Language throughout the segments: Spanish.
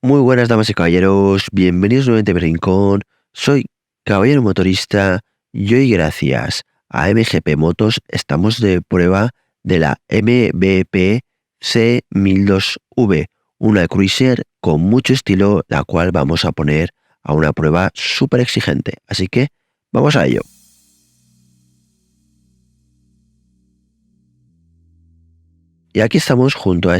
Muy buenas damas y caballeros, bienvenidos nuevamente a mi rincón. Soy Caballero Motorista y hoy gracias a MGP Motos estamos de prueba de la MVP C1002V, una cruiser con mucho estilo, la cual vamos a poner a una prueba súper exigente. Así que vamos a ello. Y aquí estamos junto a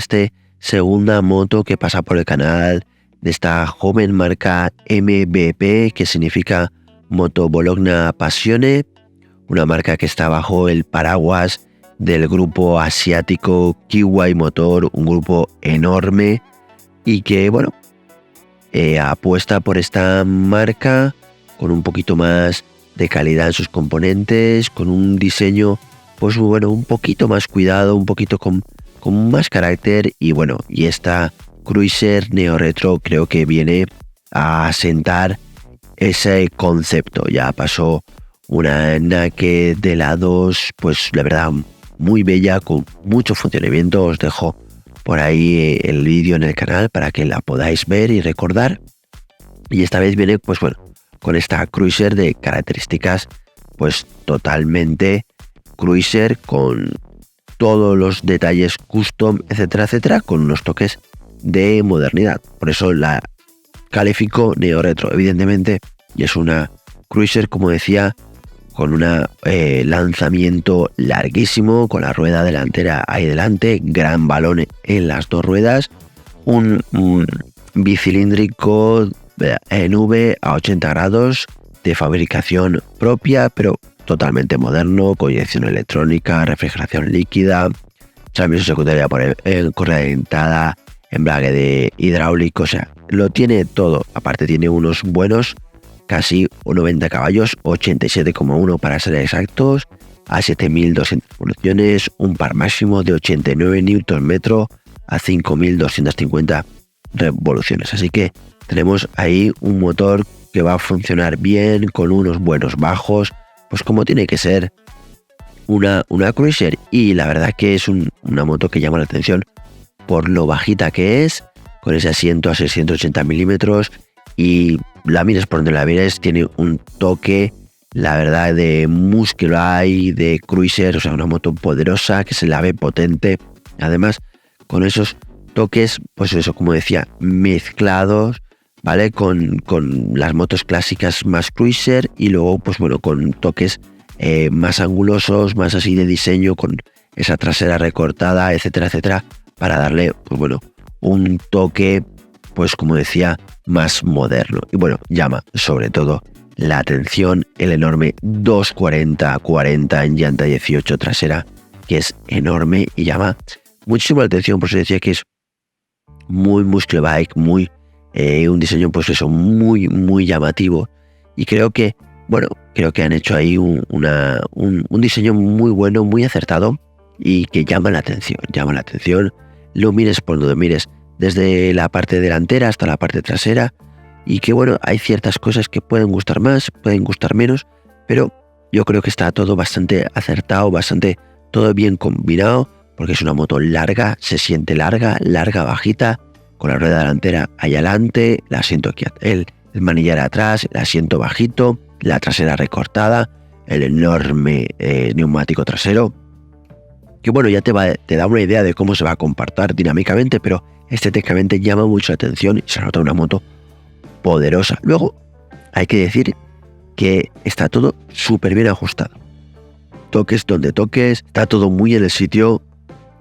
segunda moto que pasa por el canal de esta joven marca MVP, que significa Moto Bologna Passione, una marca que está bajo el paraguas del grupo asiático Kiwai Motor, un grupo enorme y que, bueno, apuesta por esta marca con un poquito más de calidad en sus componentes, con un diseño, pues bueno, un poquito más cuidado, un poquito con más carácter y esta cruiser neo retro creo que viene a sentar ese concepto. Ya pasó una Naked de la 2, pues la verdad muy bella, con mucho funcionamiento. Os dejo por ahí el vídeo en el canal para que la podáis ver y recordar. Y esta vez viene pues bueno, con esta cruiser de características pues totalmente cruiser, con todos los detalles custom, etcétera, etcétera, con unos toques de modernidad. Por eso la califico neo retro, evidentemente, y es una cruiser, como decía, con un lanzamiento larguísimo, con la rueda delantera ahí delante, gran balón en las dos ruedas, un bicilíndrico en V a 80 grados de fabricación propia, pero totalmente moderno, con inyección electrónica, refrigeración líquida, transmisión secundaria por correa dentada, embrague de hidráulico, o sea, lo tiene todo. Aparte tiene unos buenos casi 90 caballos, 87,1 para ser exactos, a 7200 revoluciones, un par máximo de 89 Nm a 5250 revoluciones. Así que tenemos ahí un motor que va a funcionar bien, con unos buenos bajos, pues como tiene que ser una cruiser. Y la verdad que es una moto que llama la atención por lo bajita que es, con ese asiento a 680 milímetros, y la mires por donde la mires, tiene un toque, la verdad, de muscular, de cruiser, o sea, una moto poderosa que se la ve potente, además con esos toques, pues eso, como decía, mezclados, ¿vale? Con las motos clásicas más cruiser, y luego, pues bueno, con toques más angulosos, más así de diseño, con esa trasera recortada, etcétera, etcétera, para darle, pues bueno, un toque, pues como decía, más moderno. Y bueno, llama sobre todo la atención el enorme 240/40 en llanta 18 trasera, que es enorme y llama muchísimo la atención. Por eso decía que es muy muscle bike, muy un diseño, pues eso, muy llamativo. Y creo que han hecho ahí un diseño muy bueno, muy acertado, y que llama la atención, lo mires por donde mires, desde la parte delantera hasta la parte trasera, y que bueno, hay ciertas cosas que pueden gustar más, pueden gustar menos, pero yo creo que está todo bastante acertado, bastante todo bien combinado, porque es una moto larga, se siente larga, bajita, con la rueda delantera ahí adelante, el asiento aquí, el manillar atrás, el asiento bajito, la trasera recortada, el enorme neumático trasero, que bueno, ya te da una idea de cómo se va a comportar dinámicamente, pero estéticamente llama mucho la atención y se nota una moto poderosa. Luego, hay que decir que está todo súper bien ajustado. Toques donde toques, está todo muy en el sitio,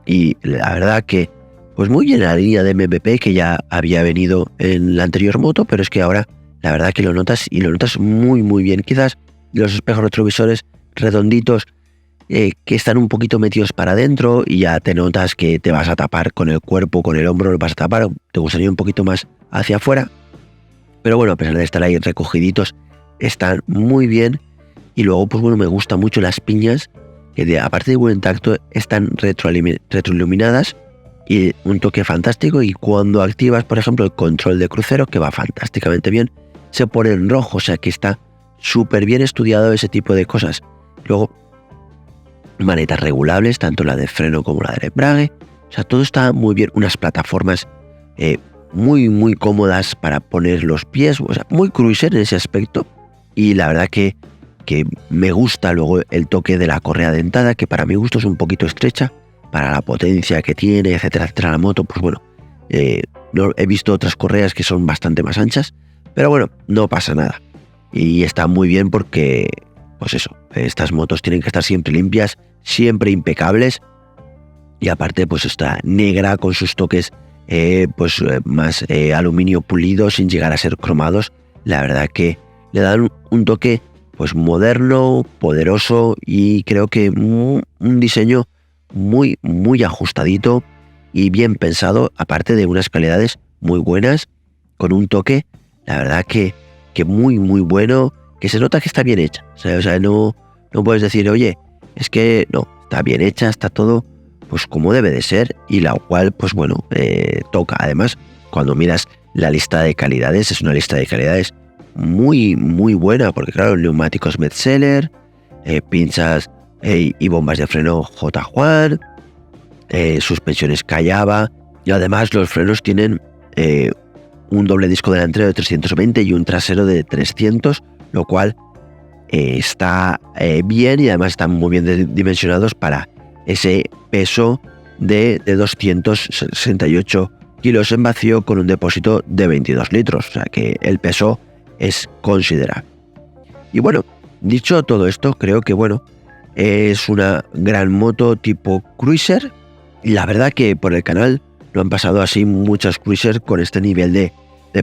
y la verdad que pues muy bien en la línea de MVP que ya había venido en la anterior moto, pero es que ahora la verdad que lo notas, y lo notas muy bien. Quizás los espejos retrovisores redonditos que están un poquito metidos para adentro, y ya te notas que te vas a tapar con el cuerpo, con el hombro, lo vas a tapar, te gustaría un poquito más hacia afuera, pero bueno, a pesar de estar ahí recogiditos, están muy bien. Y luego, pues bueno, me gustan mucho las piñas, que aparte de buen tacto, están retroiluminadas, y un toque fantástico. Y cuando activas, por ejemplo, el control de crucero, que va fantásticamente bien, se pone en rojo, o sea que está súper bien estudiado ese tipo de cosas. Luego, manetas regulables, tanto la de freno como la del embrague, o sea, todo está muy bien. Unas plataformas muy cómodas para poner los pies, o sea, muy cruiser en ese aspecto. Y la verdad que me gusta luego el toque de la correa dentada, que para mi gusto es un poquito estrecha, para la potencia que tiene, etcétera, etcétera, la moto, pues bueno, no, he visto otras correas que son bastante más anchas, pero bueno, no pasa nada. Y está muy bien porque, pues eso, estas motos tienen que estar siempre limpias, siempre impecables, y aparte pues está negra con sus toques más aluminio pulido sin llegar a ser cromados. La verdad que le dan un toque pues moderno, poderoso y creo que un diseño muy ajustadito y bien pensado, aparte de unas calidades muy buenas, con un toque, la verdad que muy bueno, que se nota que está bien hecha. O sea, no puedes decir, oye, es que no, está bien hecha, está todo pues como debe de ser, y la cual pues bueno, toca. Además, cuando miras la lista de calidades, es una lista de calidades muy buena, porque claro, neumáticos Metzeler, pinzas y bombas de freno J-Juan, suspensiones Callaba, y además los frenos tienen un doble disco delantero de 320 y un trasero de 300, lo cual está bien, y además están muy bien dimensionados para ese peso de 268 kilos en vacío con un depósito de 22 litros, o sea que el peso es considerable. Y bueno, dicho todo esto, creo que bueno, es una gran moto tipo cruiser. La verdad que por el canal no han pasado así muchas cruisers con este nivel de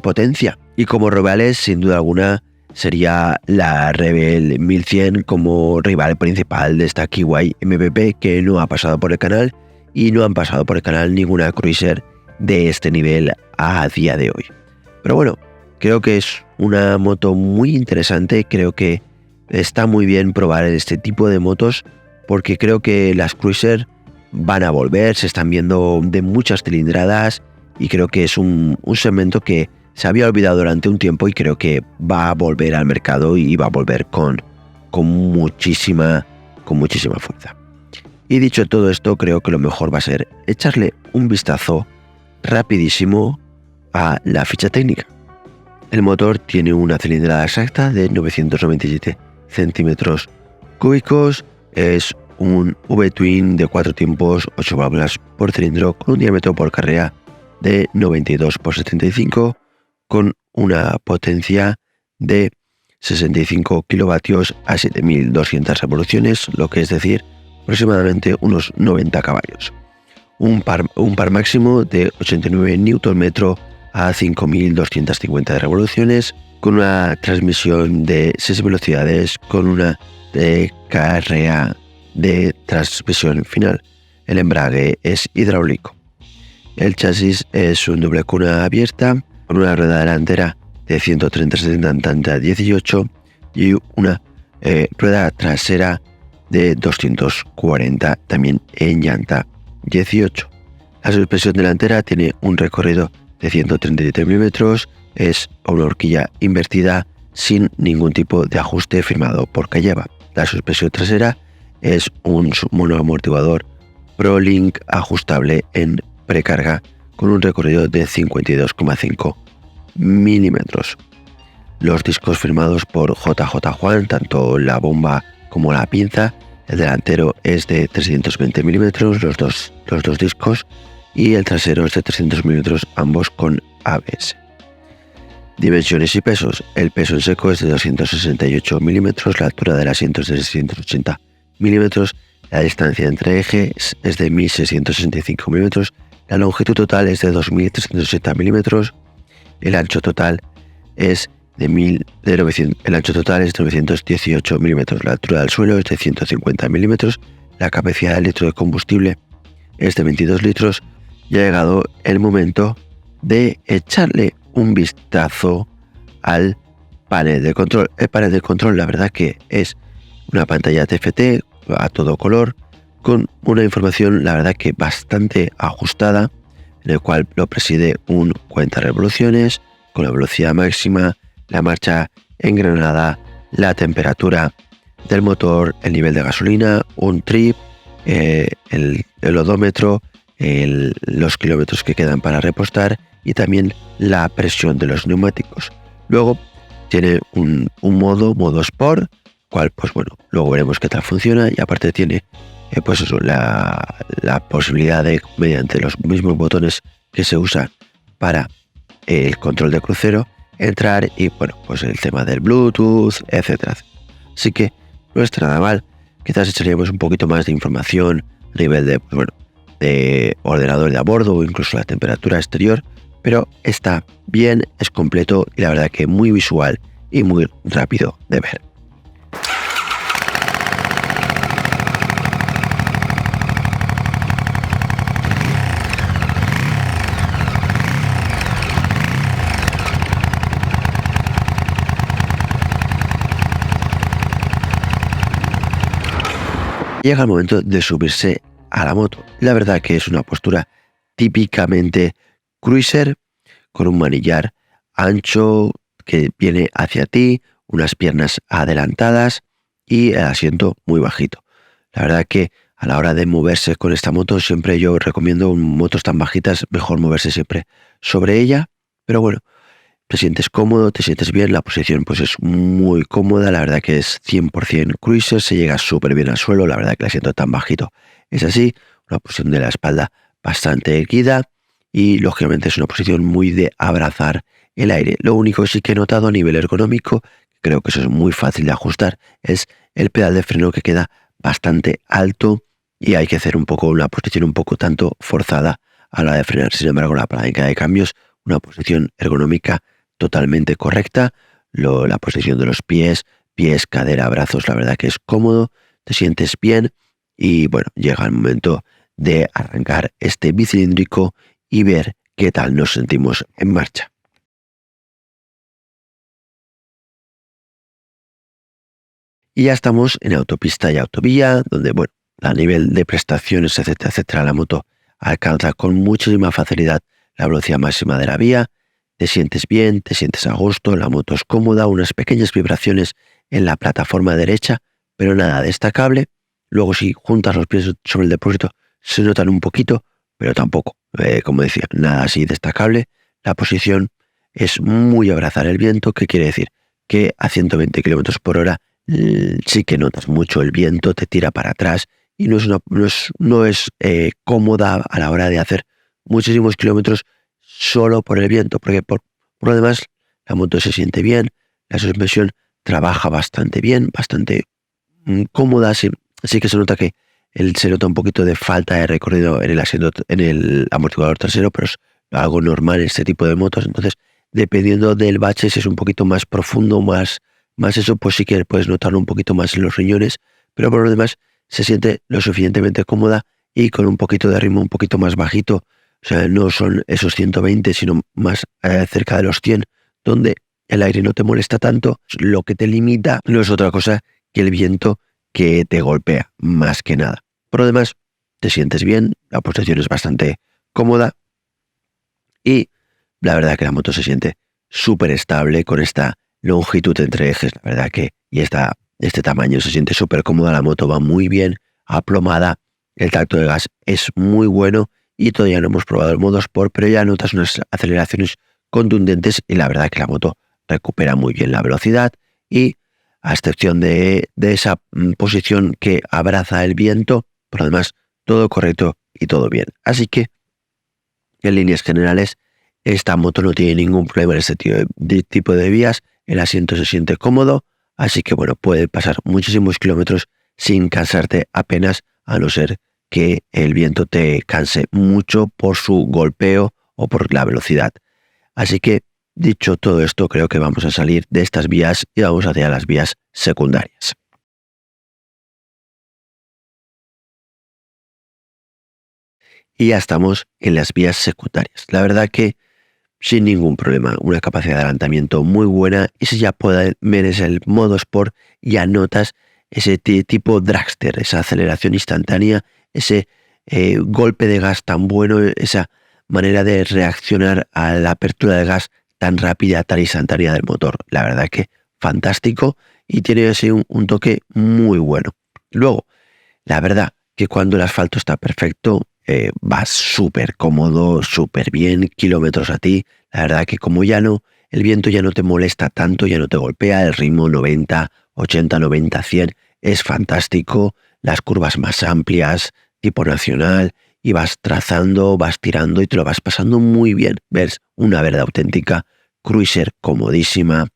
potencia. Y como rivales, sin duda alguna, sería la Rebel 1100 como rival principal de esta Kiwi MPP, que no ha pasado por el canal, y no han pasado por el canal ninguna cruiser de este nivel a día de hoy. Pero bueno, creo que es una moto muy interesante, creo que está muy bien probar este tipo de motos, porque creo que las cruiser van a volver, se están viendo de muchas cilindradas, y creo que es un segmento que se había olvidado durante un tiempo, y creo que va a volver al mercado y va a volver con muchísima fuerza. Y dicho todo esto, creo que lo mejor va a ser echarle un vistazo rapidísimo a la ficha técnica. El motor tiene una cilindrada exacta de 997 centímetros cúbicos, es un V-Twin de 4 tiempos, 8 válvulas por cilindro, con un diámetro por carrera de 92 por 75, con una potencia de 65 kilovatios a 7.200 revoluciones, lo que es decir, aproximadamente unos 90 caballos. Un par máximo de 89 Nm a 5.250 revoluciones, con una transmisión de 6 velocidades, con una carrera de transmisión final. El embrague es hidráulico. El chasis es un doble cuna abierta, con una rueda delantera de 130/70/18 y una rueda trasera de 240, también en llanta 18. La suspensión delantera tiene un recorrido de 137 milímetros, es una horquilla invertida sin ningún tipo de ajuste firmado por Callaba. La suspensión trasera es un monoamortiguador ProLink ajustable en precarga con un recorrido de 52,5 milímetros. Los discos firmados por JJ Juan, tanto la bomba como la pinza. El delantero es de 320 milímetros, los dos discos, y el trasero es de 300 milímetros, ambos con ABS. Dimensiones y pesos. El peso en seco es de 268 milímetros, la altura del asiento es de 680 milímetros, la distancia entre ejes es de 1665 milímetros, la longitud total es de 2380 milímetros, el ancho total es de 918 milímetros, la altura del suelo es de 150 milímetros, la capacidad de litro de combustible es de 22 litros. Ya ha llegado el momento de echarle un vistazo al panel de control. El panel de control, la verdad que es una pantalla TFT a todo color, con una información, la verdad que bastante ajustada, en el cual lo preside un cuenta revoluciones, con la velocidad máxima, la marcha engranada, la temperatura del motor, el nivel de gasolina, un trip, el odómetro, los kilómetros que quedan para repostar y también la presión de los neumáticos. Luego tiene un modo Sport, cual pues bueno, luego veremos qué tal funciona, y aparte tiene pues eso, la posibilidad de, mediante los mismos botones que se usan para el control de crucero, entrar y bueno, pues el tema del Bluetooth, etcétera. Así que no está nada mal. Quizás echaríamos un poquito más de información a nivel de, pues bueno, de ordenador de a bordo o incluso la temperatura exterior, pero está bien, es completo y la verdad que muy visual y muy rápido de ver. Llega el momento de subirse a la moto. La verdad que es una postura típicamente cruiser, con un manillar ancho que viene hacia ti, unas piernas adelantadas y el asiento muy bajito. La verdad que a la hora de moverse con esta moto, siempre yo recomiendo motos tan bajitas, mejor moverse siempre sobre ella, pero bueno, te sientes cómodo, te sientes bien, la posición pues es muy cómoda, la verdad que es 100% cruiser, se llega súper bien al suelo, la verdad que el asiento tan bajito es así, una posición de la espalda bastante erguida y lógicamente es una posición muy de abrazar el aire. Lo único sí que he notado a nivel ergonómico, creo que eso es muy fácil de ajustar, es el pedal de freno que queda bastante alto y hay que hacer un poco una posición un poco tanto forzada a la hora de frenar. Sin embargo, la palanca de cambios, una posición ergonómica totalmente correcta, la posición de los pies, cadera, brazos, la verdad que es cómodo, te sientes bien y bueno, llega el momento de arrancar este bicilíndrico y ver qué tal nos sentimos en marcha. Y ya estamos en autopista y autovía, donde bueno, a nivel de prestaciones, etcétera, etcétera, la moto alcanza con muchísima facilidad la velocidad máxima de la vía. Te sientes bien, te sientes a gusto, la moto es cómoda, unas pequeñas vibraciones en la plataforma derecha, pero nada destacable. Luego si juntas los pies sobre el depósito se notan un poquito, pero tampoco, como decía, nada así destacable. La posición es muy abrazar el viento, ¿qué quiere decir? Que a 120 kilómetros por hora sí que notas mucho el viento, te tira para atrás y no es cómoda a la hora de hacer muchísimos kilómetros solo por el viento, porque por lo demás la moto se siente bien, la suspensión trabaja bastante bien, bastante cómoda, sí que se nota que se nota un poquito de falta de recorrido en el asiento, en el amortiguador trasero, pero es algo normal en este tipo de motos. Entonces, dependiendo del bache, si es un poquito más profundo, más eso, pues sí que puedes notarlo un poquito más en los riñones, pero por lo demás se siente lo suficientemente cómoda y con un poquito de ritmo un poquito más bajito. O sea, no son esos 120, sino más cerca de los 100, donde el aire no te molesta tanto. Lo que te limita no es otra cosa que el viento que te golpea, más que nada. Por lo demás, te sientes bien, la posición es bastante cómoda y la verdad que la moto se siente súper estable con esta longitud entre ejes, la verdad que, y este tamaño se siente súper cómoda, la moto va muy bien, aplomada, el tacto de gas es muy bueno y todavía no hemos probado el modo Sport, pero ya notas unas aceleraciones contundentes y la verdad que la moto recupera muy bien la velocidad y a excepción de esa posición que abraza el viento, por lo demás todo correcto y todo bien. Así que en líneas generales esta moto no tiene ningún problema en este tipo de vías, el asiento se siente cómodo, así que bueno, puede pasar muchísimos kilómetros sin cansarte apenas, a no ser que el viento te canse mucho por su golpeo o por la velocidad. Así que, dicho todo esto, creo que vamos a salir de estas vías y vamos hacia las vías secundarias. Y ya estamos en las vías secundarias. La verdad que sin ningún problema, una capacidad de adelantamiento muy buena y si ya puedes el modo Sport, ya notas ese tipo dragster, esa aceleración instantánea, ese golpe de gas tan bueno, esa manera de reaccionar a la apertura de gas tan rápida, tan instantánea del motor. La verdad que fantástico y tiene así un toque muy bueno. Luego, la verdad que cuando el asfalto está perfecto, vas súper cómodo, súper bien, kilómetros a ti. La verdad que como el viento ya no te molesta tanto, ya no te golpea, el ritmo 90, 80, 90, 100 es fantástico, las curvas más amplias, tipo nacional, y vas trazando, vas tirando y te lo vas pasando muy bien. Ves una verdad auténtica, cruiser comodísima,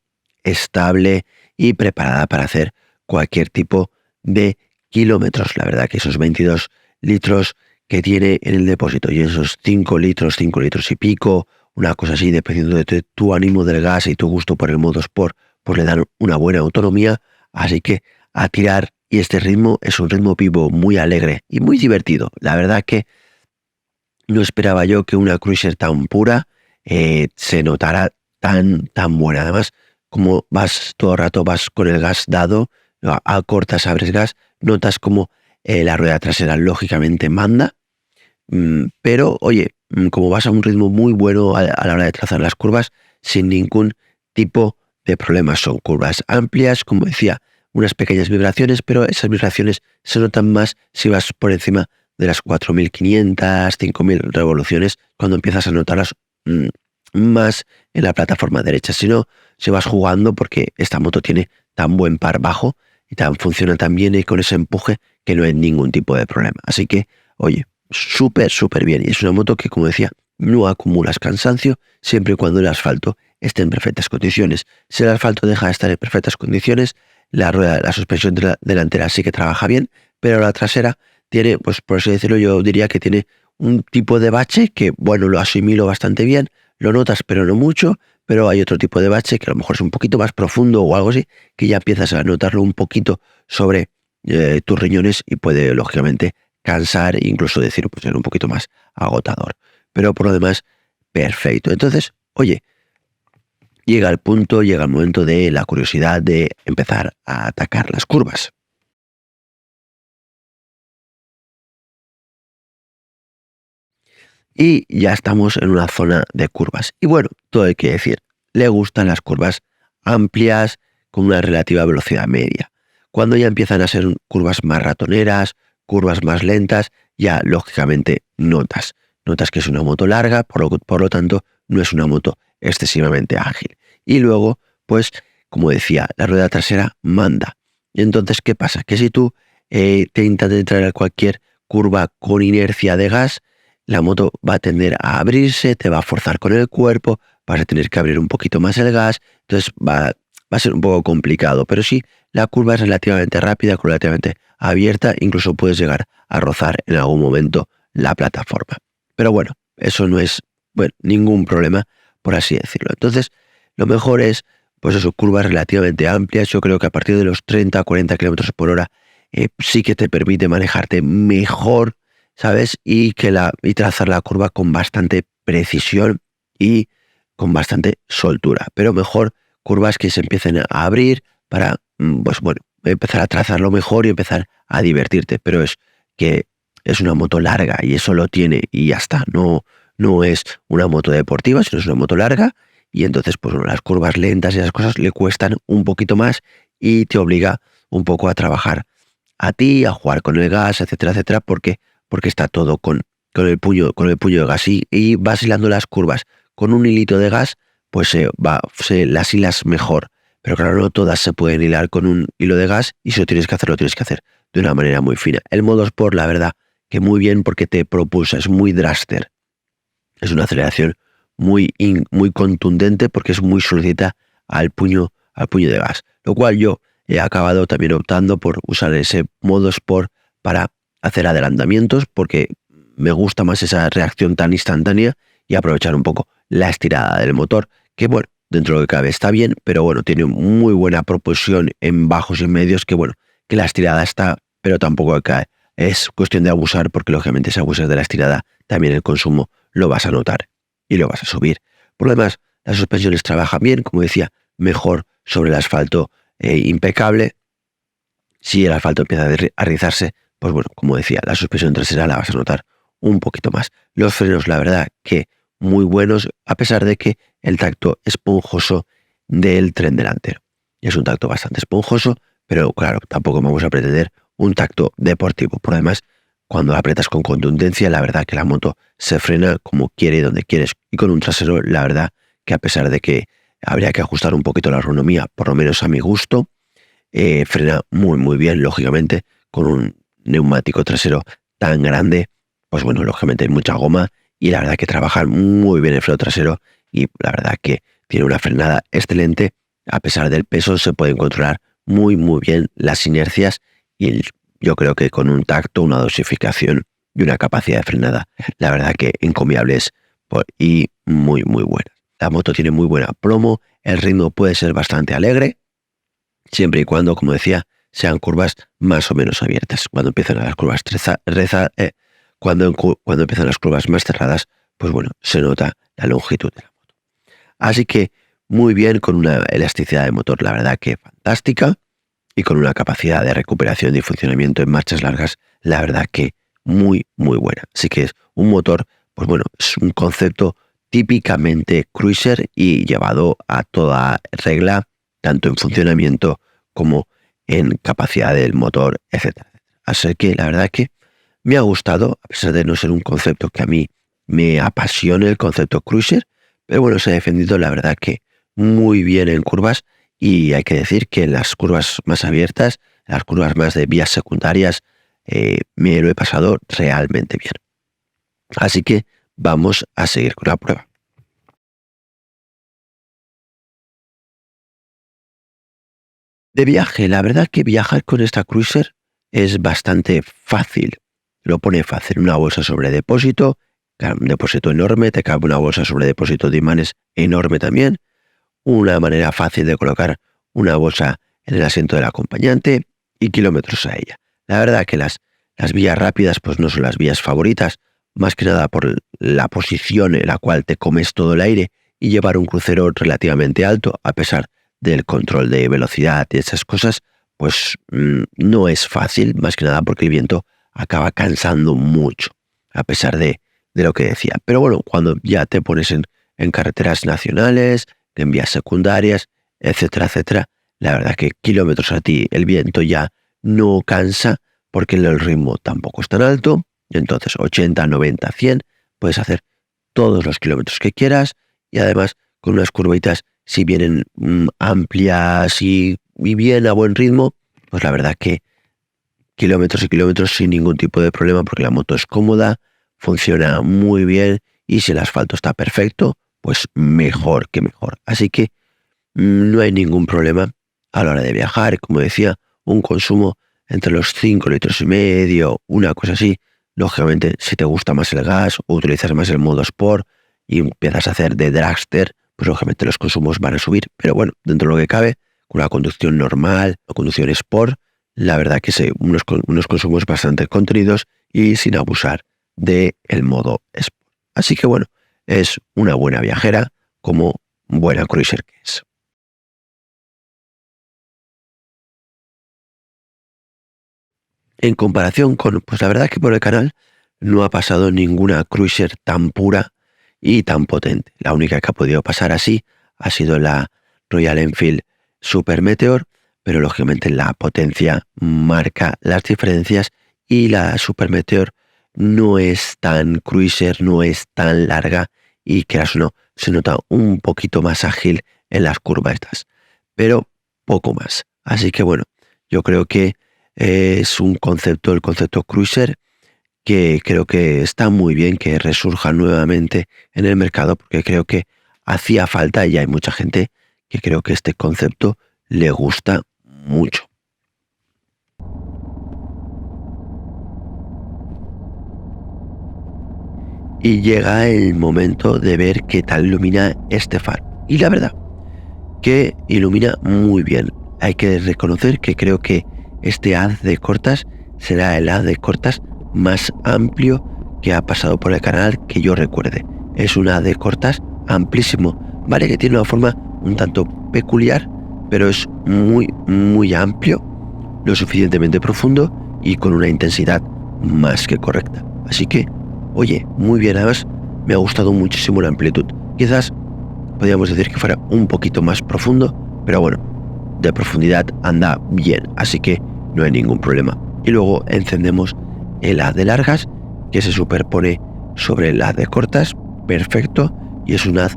estable y preparada para hacer cualquier tipo de kilómetros. La verdad que esos 22 litros que tiene en el depósito y esos 5 litros y pico, una cosa así, dependiendo de tu ánimo del gas y tu gusto por el modo Sport, pues le dan una buena autonomía. Así que a tirar, y este ritmo es un ritmo vivo muy alegre y muy divertido. La verdad que no esperaba yo que una cruiser tan pura se notara tan buena. Además, como vas todo el rato, vas con el gas dado, cortas, abres gas, notas como la rueda trasera lógicamente manda, pero oye, como vas a un ritmo muy bueno a la hora de trazar las curvas, sin ningún tipo de problemas. Son curvas amplias, como decía, unas pequeñas vibraciones, pero esas vibraciones se notan más si vas por encima de las 4.500, 5.000 revoluciones, cuando empiezas a notarlas más en la plataforma derecha. Si no, si vas jugando, porque esta moto tiene tan buen par bajo y funciona tan bien y con ese empuje que no hay ningún tipo de problema. Así que, oye, súper bien. Y es una moto que, como decía, no acumulas cansancio siempre y cuando el asfalto esté en perfectas condiciones. Si el asfalto deja de estar en perfectas condiciones, la suspensión delantera sí que trabaja bien, pero la trasera tiene, pues por así decirlo, yo diría que tiene un tipo de bache que, bueno, lo asimilo bastante bien, lo notas pero no mucho, pero hay otro tipo de bache que a lo mejor es un poquito más profundo o algo así, que ya empiezas a notarlo un poquito sobre tus riñones y puede, lógicamente, cansar e incluso decir, pues ser un poquito más agotador. Pero por lo demás, perfecto. Entonces, oye, llega el momento de la curiosidad de empezar a atacar las curvas. Y ya estamos en una zona de curvas. Y bueno, todo hay que decir, le gustan las curvas amplias con una relativa velocidad media. Cuando ya empiezan a ser curvas más ratoneras, curvas más lentas, ya lógicamente notas que es una moto larga, por lo tanto no es una moto excesivamente ágil. Y luego, pues, como decía, la rueda trasera manda. Y entonces, ¿qué pasa? Que si tú te intentas entrar a cualquier curva con inercia de gas, la moto va a tender a abrirse, te va a forzar con el cuerpo, vas a tener que abrir un poquito más el gas, entonces va a ser un poco complicado, pero sí, la curva es relativamente rápida, relativamente abierta, incluso puedes llegar a rozar en algún momento la plataforma. Pero bueno, eso no es, bueno, ningún problema, por así decirlo. Entonces, lo mejor es, pues eso, curvas relativamente amplias. Yo creo que a partir de los 30, 40 kilómetros por hora sí que te permite manejarte mejor, ¿sabes? Y trazar la curva con bastante precisión y con bastante soltura. Pero mejor curvas que se empiecen a abrir para, pues bueno, empezar a trazarlo mejor y empezar a divertirte. Pero es que es una moto larga y eso lo tiene y ya está. No es una moto deportiva, sino es una moto larga y entonces, pues bueno, las curvas lentas y esas cosas le cuestan un poquito más y te obliga un poco a trabajar a ti, a jugar con el gas, etcétera, etcétera, porque está todo con el puño de gas y vas hilando las curvas con un hilito de gas, pues las hilas mejor. Pero claro, no todas se pueden hilar con un hilo de gas y si lo tienes que hacer, lo tienes que hacer de una manera muy fina. El modo Sport, la verdad, que muy bien porque te propulsa, es muy draster. Es una aceleración muy contundente porque es muy solicita al puño de gas. Lo cual yo he acabado también optando por usar ese modo Sport para hacer adelantamientos porque me gusta más esa reacción tan instantánea y aprovechar un poco la estirada del motor, que bueno, dentro de lo que cabe está bien, pero bueno, tiene muy buena propulsión en bajos y medios, que bueno, que la estirada está, pero tampoco cae. Es cuestión de abusar porque lógicamente si abusas de la estirada, también el consumo lo vas a notar y lo vas a subir. Por lo demás, las suspensiones trabajan bien, como decía, mejor sobre el asfalto impecable. Si el asfalto empieza a rizarse, pues bueno, como decía, la suspensión trasera la vas a notar un poquito más. Los frenos, la verdad, que muy buenos, a pesar de que el tacto esponjoso del tren delantero. Es un tacto bastante esponjoso, pero claro, tampoco vamos a pretender un tacto deportivo. Por además, cuando aprietas con contundencia, la verdad que la moto se frena como quiere y donde quieres. Y con un trasero, la verdad que a pesar de que habría que ajustar un poquito la ergonomía, por lo menos a mi gusto, frena muy bien, lógicamente, con un neumático trasero tan grande, pues bueno, lógicamente hay mucha goma y la verdad que trabaja muy bien el freno trasero y la verdad que tiene una frenada excelente. A pesar del peso se pueden controlar muy bien las inercias y yo creo que con un tacto, una dosificación y una capacidad de frenada, la verdad que encomiables y muy buenas. La moto tiene muy buena plomo, el ritmo puede ser bastante alegre, siempre y cuando, como decía, sean curvas más o menos abiertas. Cuando empiezan las curvas cuando empiezan las curvas más cerradas, pues bueno, se nota la longitud de la moto. Así que muy bien, con una elasticidad de motor, la verdad que fantástica, y con una capacidad de recuperación y funcionamiento en marchas largas, la verdad que muy buena. Así que es un motor, pues bueno, es un concepto típicamente cruiser y llevado a toda regla, tanto en funcionamiento como en capacidad del motor, etcétera. Así que la verdad que me ha gustado, a pesar de no ser un concepto que a mí me apasione, el concepto cruiser, pero bueno, se ha defendido la verdad que muy bien en curvas, y hay que decir que en las curvas más abiertas, las curvas más de vías secundarias, me lo he pasado realmente bien. Así que vamos a seguir con la prueba. De viaje, la verdad que viajar con esta cruiser es bastante fácil. Lo pone fácil, una bolsa sobre depósito, claro, un depósito enorme, te cabe una bolsa sobre depósito de imanes enorme también, una manera fácil de colocar una bolsa en el asiento del acompañante y kilómetros a ella. La verdad que las vías rápidas pues no son las vías favoritas, más que nada por la posición en la cual te comes todo el aire y llevar un crucero relativamente alto, a pesar del control de velocidad y esas cosas, pues no es fácil, más que nada porque el viento acaba cansando mucho, a pesar de lo que decía. Pero bueno, cuando ya te pones en carreteras nacionales, en vías secundarias, etcétera, la verdad que kilómetros a ti el viento ya no cansa porque el ritmo tampoco es tan alto, entonces 80, 90, 100, puedes hacer todos los kilómetros que quieras y además con unas curvitas, si vienen amplias y bien a buen ritmo, pues la verdad que kilómetros y kilómetros sin ningún tipo de problema porque la moto es cómoda, funciona muy bien y si el asfalto está perfecto, pues mejor que mejor. Así que no hay ningún problema a la hora de viajar. Como decía, un consumo entre los 5 litros y medio, una cosa así. Lógicamente, si te gusta más el gas o utilizas más el modo Sport y empiezas a hacer de dragster, pues lógicamente los consumos van a subir. Pero bueno, dentro de lo que cabe, con la conducción normal o conducción Sport, la verdad que sí, unos consumos bastante contenidos y sin abusar del modo Sport. Así que bueno, es una buena viajera como buena cruiser que es. En comparación con, pues la verdad que por el canal no ha pasado ninguna cruiser tan pura y tan potente. La única que ha podido pasar así ha sido la Royal Enfield Super Meteor, pero lógicamente la potencia marca las diferencias y la Super Meteor no es tan cruiser, no es tan larga y quieras o no, se nota un poquito más ágil en las curvas estas, pero poco más. Así que bueno, yo creo que es un concepto, el concepto cruiser, que creo que está muy bien que resurja nuevamente en el mercado, porque creo que hacía falta y hay mucha gente que creo que este concepto le gusta mucho. Y llega el momento de ver qué tal ilumina este faro. Y la verdad, que ilumina muy bien. Hay que reconocer que creo que este haz de cortas será el haz de cortas más amplio que ha pasado por el canal que yo recuerde. Es un haz de cortas amplísimo, vale que tiene una forma un tanto peculiar, pero es muy amplio, lo suficientemente profundo y con una intensidad más que correcta. Así que, oye, muy bien, además me ha gustado muchísimo la amplitud. Quizás podríamos decir que fuera un poquito más profundo, pero bueno, de profundidad anda bien, así que no hay ningún problema. Y luego encendemos el haz de largas que se superpone sobre el haz de cortas, perfecto, y es un haz,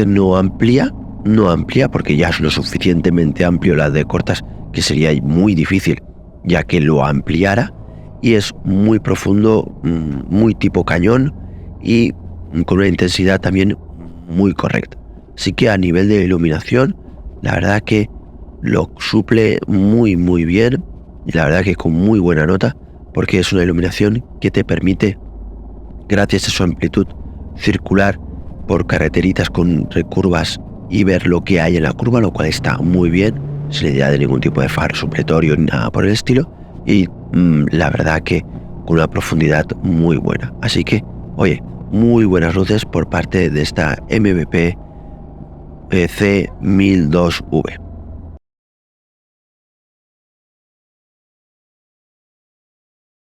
no amplía porque ya es lo suficientemente amplio el haz de cortas que sería muy difícil ya que lo ampliara, y es muy profundo, muy tipo cañón y con una intensidad también muy correcta. Así que a nivel de iluminación, la verdad que lo suple muy bien, y la verdad que con muy buena nota, porque es una iluminación que te permite, gracias a su amplitud, circular por carreteritas con recurvas y ver lo que hay en la curva, lo cual está muy bien, sin idea de ningún tipo de faro supletorio ni nada por el estilo, y la verdad que con una profundidad muy buena. Así que, oye, muy buenas luces por parte de esta MVP C1002V.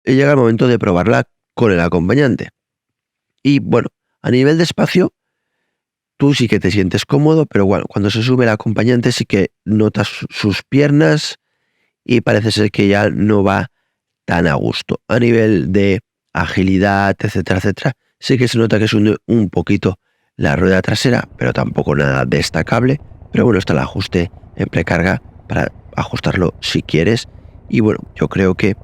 Y llega el momento de probarla con el acompañante. Y bueno, a nivel de espacio, tú sí que te sientes cómodo, pero bueno, cuando se sube el acompañante sí que notas sus piernas y parece ser que ya no va tan a gusto. A nivel de agilidad, etcétera, sí que se nota que se hunde un poquito la rueda trasera, pero tampoco nada destacable. Pero bueno, está el ajuste en precarga para ajustarlo si quieres. Y bueno, yo creo que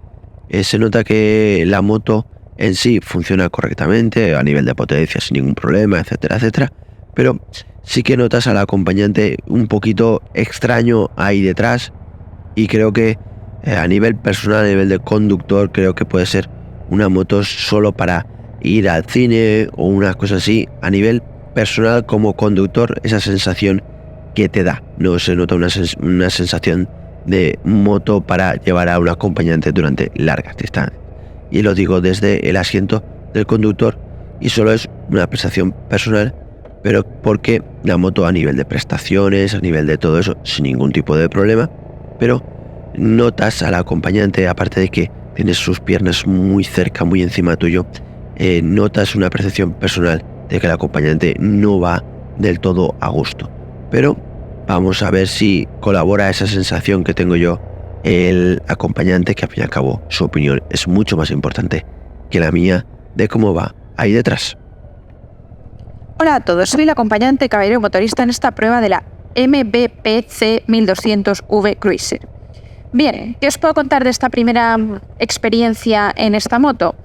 se nota que la moto en sí funciona correctamente a nivel de potencia sin ningún problema, etcétera. Pero sí que notas al acompañante un poquito extraño ahí detrás, y creo que a nivel personal, a nivel de conductor, creo que puede ser una moto solo para ir al cine o una cosa así. A nivel personal como conductor, esa sensación que te da, no se nota una sensación de moto para llevar a un acompañante durante largas distancias. Y lo digo desde el asiento del conductor, y solo es una apreciación personal, pero porque la moto a nivel de prestaciones, a nivel de todo eso, sin ningún tipo de problema, pero notas al acompañante, aparte de que tienes sus piernas muy cerca, muy encima tuyo, notas una percepción personal de que el acompañante no va del todo a gusto. Pero vamos a ver si colabora esa sensación que tengo yo el acompañante, que al fin y al cabo su opinión es mucho más importante que la mía de cómo va ahí detrás. Hola a todos, soy la acompañante caballero motorista en esta prueba de la MBPC 1200V Cruiser. Bien, ¿qué os puedo contar de esta primera experiencia en esta moto?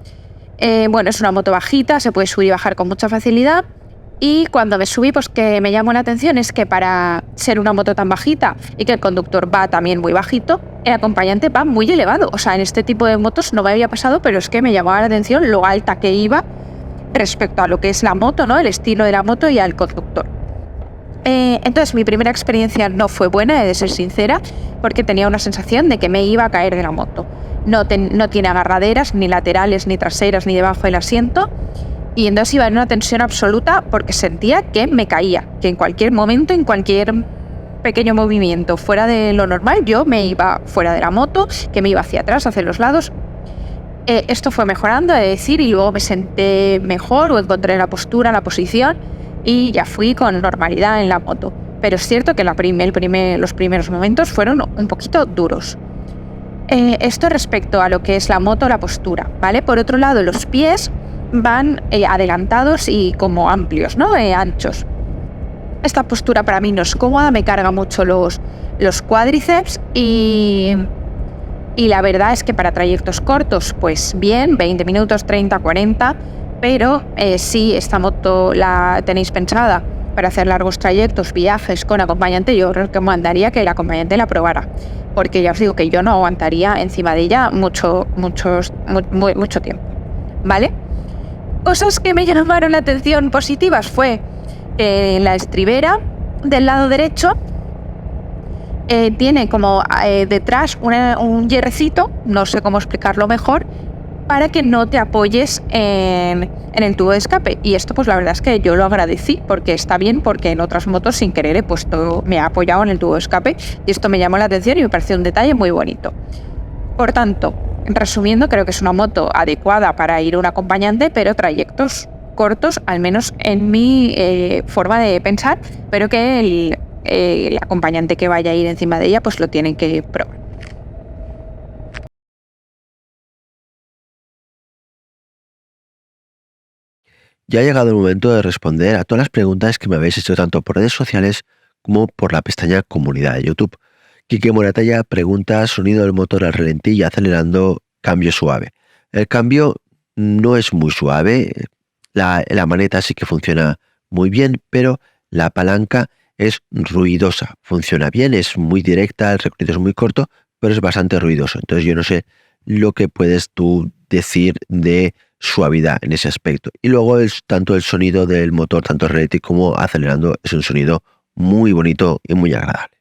Bueno, es una moto bajita, se puede subir y bajar con mucha facilidad, y cuando me subí, pues que me llamó la atención es que para ser una moto tan bajita y que el conductor va también muy bajito, el acompañante va muy elevado. O sea, en este tipo de motos no me había pasado, pero es que me llamaba la atención lo alta que iba respecto a lo que es la moto, ¿no? El estilo de la moto y al conductor. Entonces mi primera experiencia no fue buena, he de ser sincera, porque tenía una sensación de que me iba a caer de la moto. No tiene agarraderas, ni laterales, ni traseras, ni debajo del asiento, y entonces iba en una tensión absoluta porque sentía que me caía, que en cualquier momento, en cualquier pequeño movimiento fuera de lo normal, yo me iba fuera de la moto, que me iba hacia atrás, hacia los lados. Esto fue mejorando, he de decir, y luego me senté mejor o encontré la postura, la posición, y ya fui con normalidad en la moto. Pero es cierto que los primeros momentos fueron un poquito duros. Esto respecto a lo que es la moto, la postura, ¿vale? Por otro lado, los pies van adelantados y como amplios, ¿no? Anchos. Esta postura para mí no es cómoda, me carga mucho los cuádriceps, y la verdad es que para trayectos cortos, pues bien, 20 minutos, 30, 40, pero si esta moto la tenéis pensada para hacer largos trayectos, viajes con acompañante, yo recomendaría que el acompañante la probara, porque ya os digo que yo no aguantaría encima de ella mucho tiempo, ¿vale? Cosas que me llamaron la atención positivas fue en la estribera del lado derecho tiene como detrás un hierrecito, no sé cómo explicarlo mejor, para que no te apoyes en el tubo de escape. Y esto pues la verdad es que yo lo agradecí, porque está bien, porque en otras motos sin querer me he apoyado en el tubo de escape, y esto me llamó la atención y me pareció un detalle muy bonito. Por tanto, resumiendo, creo que es una moto adecuada para ir un acompañante, pero trayectos cortos, al menos en mi forma de pensar, pero que el acompañante que vaya a ir encima de ella pues lo tienen que probar. Ya ha llegado el momento de responder a todas las preguntas que me habéis hecho tanto por redes sociales como por la pestaña Comunidad de YouTube. Quique Moratalla pregunta: sonido del motor al ralentí y acelerando, cambio suave. El cambio no es muy suave, la maneta sí que funciona muy bien, pero la palanca es ruidosa. Funciona bien, es muy directa, el recorrido es muy corto, pero es bastante ruidoso. Entonces yo no sé lo que puedes tú decir de suavidad en ese aspecto. Y luego tanto el sonido del motor, tanto ralentí como acelerando, es un sonido muy bonito y muy agradable.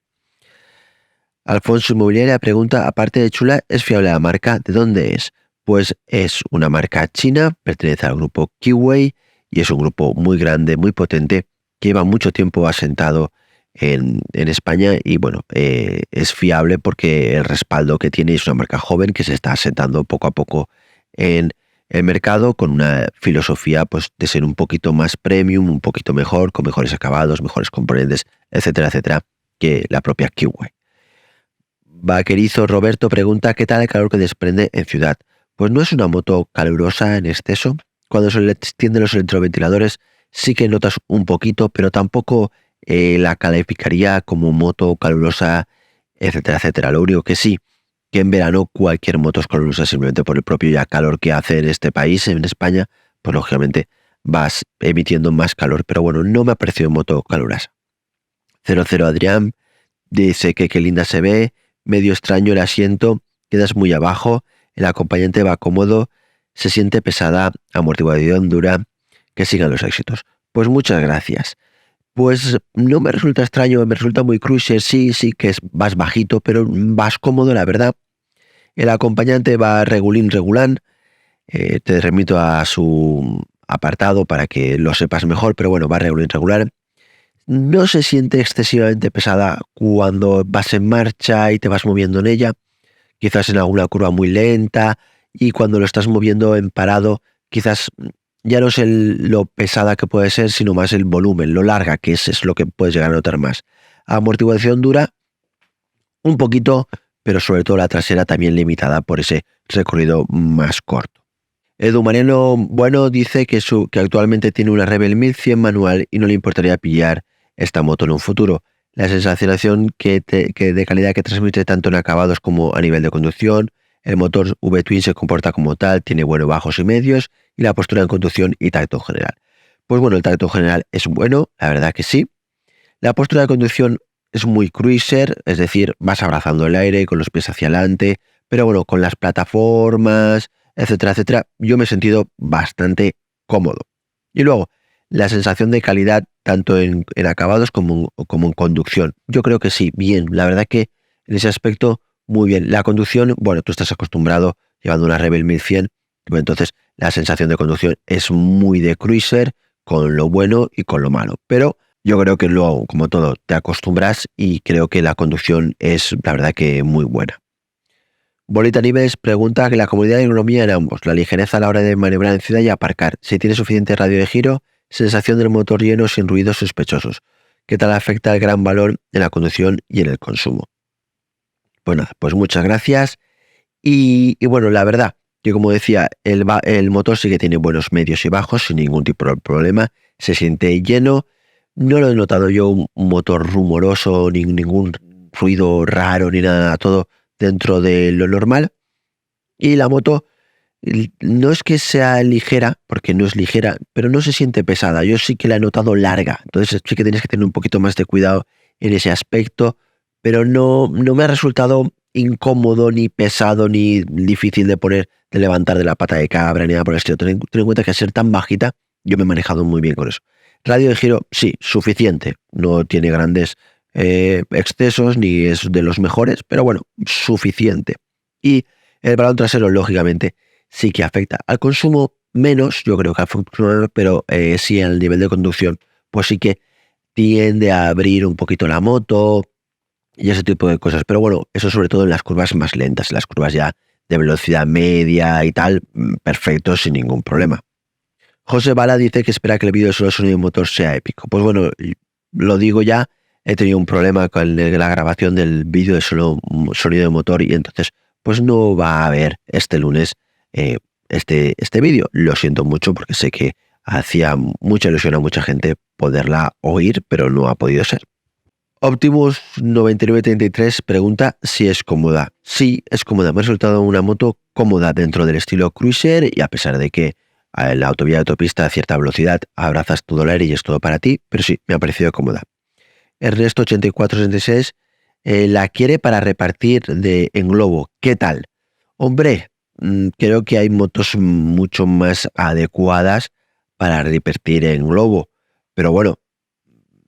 Alfonso Inmobiliaria pregunta: aparte de chula, ¿es fiable la marca? ¿De dónde es? Pues es una marca china, pertenece al grupo Kiwei y es un grupo muy grande, muy potente, que lleva mucho tiempo asentado en España y bueno, es fiable porque el respaldo que tiene es una marca joven que se está asentando poco a poco en el mercado con una filosofía pues de ser un poquito más premium, un poquito mejor, con mejores acabados, mejores componentes, etcétera, etcétera, que la propia Kiwei. Vaquerizo Roberto pregunta: ¿qué tal el calor que desprende en ciudad? Pues no es una moto calurosa en exceso. Cuando se le extienden los electroventiladores sí que notas un poquito, pero tampoco la calificaría como moto calurosa, etcétera, etcétera. Lo único que sí, que en verano cualquier moto es calurosa simplemente por el propio ya calor que hace en este país, en España, pues lógicamente vas emitiendo más calor. Pero bueno, no me ha parecido moto calurosa. 00 Adrián dice que qué linda se ve, medio extraño el asiento, quedas muy abajo, el acompañante va cómodo, se siente pesada, amortiguación dura, que sigan los éxitos. Pues muchas gracias. Pues no me resulta extraño, me resulta muy cruiser, sí, vas bajito, pero vas cómodo, la verdad. El acompañante va regulín, regulán, te remito a su apartado para que lo sepas mejor, pero bueno, va regulín, regular. No se siente excesivamente pesada cuando vas en marcha y te vas moviendo en ella, quizás en alguna curva muy lenta, y cuando lo estás moviendo en parado, quizás ya no es lo pesada que puede ser, sino más el volumen, lo larga que es lo que puedes llegar a notar más. Amortiguación dura, un poquito, pero sobre todo la trasera también limitada por ese recorrido más corto. Edu Mariano Bueno dice que actualmente tiene una Rebel 1100 manual y no le importaría pillar esta moto en un futuro. La sensación que de calidad que transmite tanto en acabados como a nivel de conducción, el motor V-Twin se comporta como tal, tiene buenos bajos y medios, y la postura en conducción y tacto general. Pues bueno, el tacto general es bueno, la verdad que sí. La postura de conducción es muy cruiser, es decir, vas abrazando el aire con los pies hacia adelante, pero bueno, con las plataformas, etcétera, etcétera, yo me he sentido bastante cómodo. Y luego, la sensación de calidad tanto en acabados como en conducción. Yo creo que sí, bien, la verdad que en ese aspecto, muy bien. La conducción, bueno, tú estás acostumbrado llevando una Rebel 1100, pues entonces la sensación de conducción es muy de cruiser, con lo bueno y con lo malo. Pero yo creo que luego, como todo, te acostumbras y creo que la conducción es, la verdad, que muy buena. Bolita Nives pregunta que la comodidad de ergonomía en ambos, la ligereza a la hora de maniobrar en ciudad y aparcar, si tiene suficiente radio de giro, sensación del motor lleno sin ruidos sospechosos. ¿Qué tal afecta el gran valor en la conducción y en el consumo? Bueno, pues muchas gracias. Y bueno, la verdad que como decía, el motor sí que tiene buenos medios y bajos sin ningún tipo de problema. Se siente lleno. No lo he notado yo un motor rumoroso, ni ningún ruido raro, ni nada, todo dentro de lo normal. Y la moto no es que sea ligera, porque no es ligera, pero no se siente pesada. Yo sí que la he notado larga. Entonces sí que tienes que tener un poquito más de cuidado en ese aspecto, pero no me ha resultado incómodo, ni pesado, ni difícil de levantar de la pata de cabra, ni nada por el estilo. Ten en cuenta que al ser tan bajita, yo me he manejado muy bien con eso. Radio de giro, sí, suficiente. No tiene grandes excesos, ni es de los mejores, pero bueno, suficiente. Y el balón trasero, lógicamente, sí que afecta al consumo menos, yo creo que al funcionar, pero sí al nivel de conducción, pues sí que tiende a abrir un poquito la moto y ese tipo de cosas. Pero bueno, eso sobre todo en las curvas más lentas, en las curvas ya de velocidad media y tal, perfecto, sin ningún problema. José Bala dice que espera que el vídeo de solo sonido de motor sea épico. Pues bueno, lo digo ya, he tenido un problema con la grabación del vídeo de solo sonido de motor y entonces pues no va a haber este lunes este vídeo. Lo siento mucho porque sé que hacía mucha ilusión a mucha gente poderla oír, pero no ha podido ser. Optimus 9933 pregunta si es cómoda. Sí, es cómoda. Me ha resultado una moto cómoda dentro del estilo cruiser y a pesar de que en la autovía de autopista a cierta velocidad abrazas todo el aire y es todo para ti, pero sí, me ha parecido cómoda. Ernesto 8466 la quiere para repartir en globo. ¿Qué tal? Hombre, creo que hay motos mucho más adecuadas para repartir en globo, pero bueno,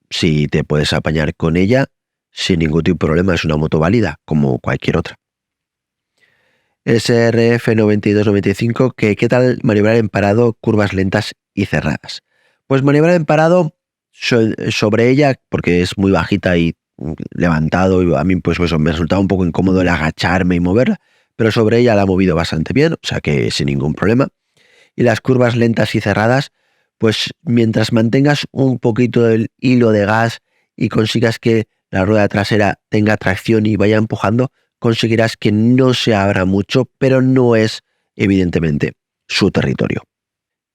si te puedes apañar con ella, sin ningún tipo de problema, es una moto válida, como cualquier otra. SRF 9295, ¿qué tal maniobrar en parado, curvas lentas y cerradas? Pues maniobrar en parado sobre ella, porque es muy bajita y levantado, y a mí pues eso, me resultaba un poco incómodo el agacharme y moverla, pero sobre ella la ha movido bastante bien, o sea que sin ningún problema. Y las curvas lentas y cerradas, pues mientras mantengas un poquito el hilo de gas y consigas que la rueda trasera tenga tracción y vaya empujando, conseguirás que no se abra mucho, pero no es evidentemente su territorio.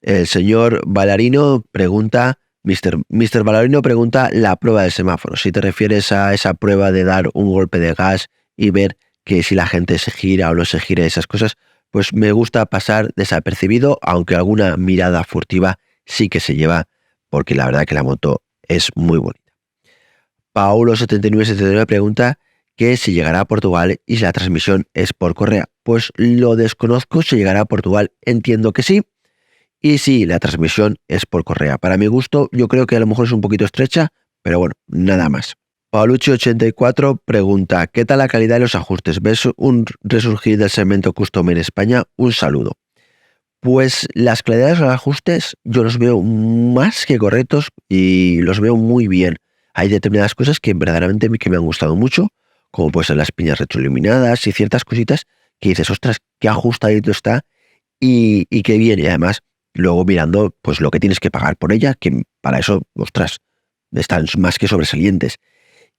El señor Ballarino pregunta, Mr. Ballarino pregunta la prueba del semáforo. Si te refieres a esa prueba de dar un golpe de gas y ver que si la gente se gira o no se gira, esas cosas, pues me gusta pasar desapercibido, aunque alguna mirada furtiva sí que se lleva, porque la verdad que la moto es muy bonita. Paulo7979 pregunta que si llegará a Portugal y si la transmisión es por correa. Pues lo desconozco, si llegará a Portugal, entiendo que sí. Y sí, la transmisión es por correa. Para mi gusto, yo creo que a lo mejor es un poquito estrecha, pero bueno, nada más. Paulucci84 pregunta, ¿qué tal la calidad de los ajustes? ¿Ves un resurgir del segmento custom en España? Un saludo. Pues las calidades de los ajustes yo los veo más que correctos y los veo muy bien. Hay determinadas cosas que verdaderamente que me han gustado mucho, como pueden ser las piñas retroiluminadas y ciertas cositas que dices, ostras, qué ajustadito está y qué bien. Y además, luego mirando pues lo que tienes que pagar por ella, que para eso, ostras, están más que sobresalientes.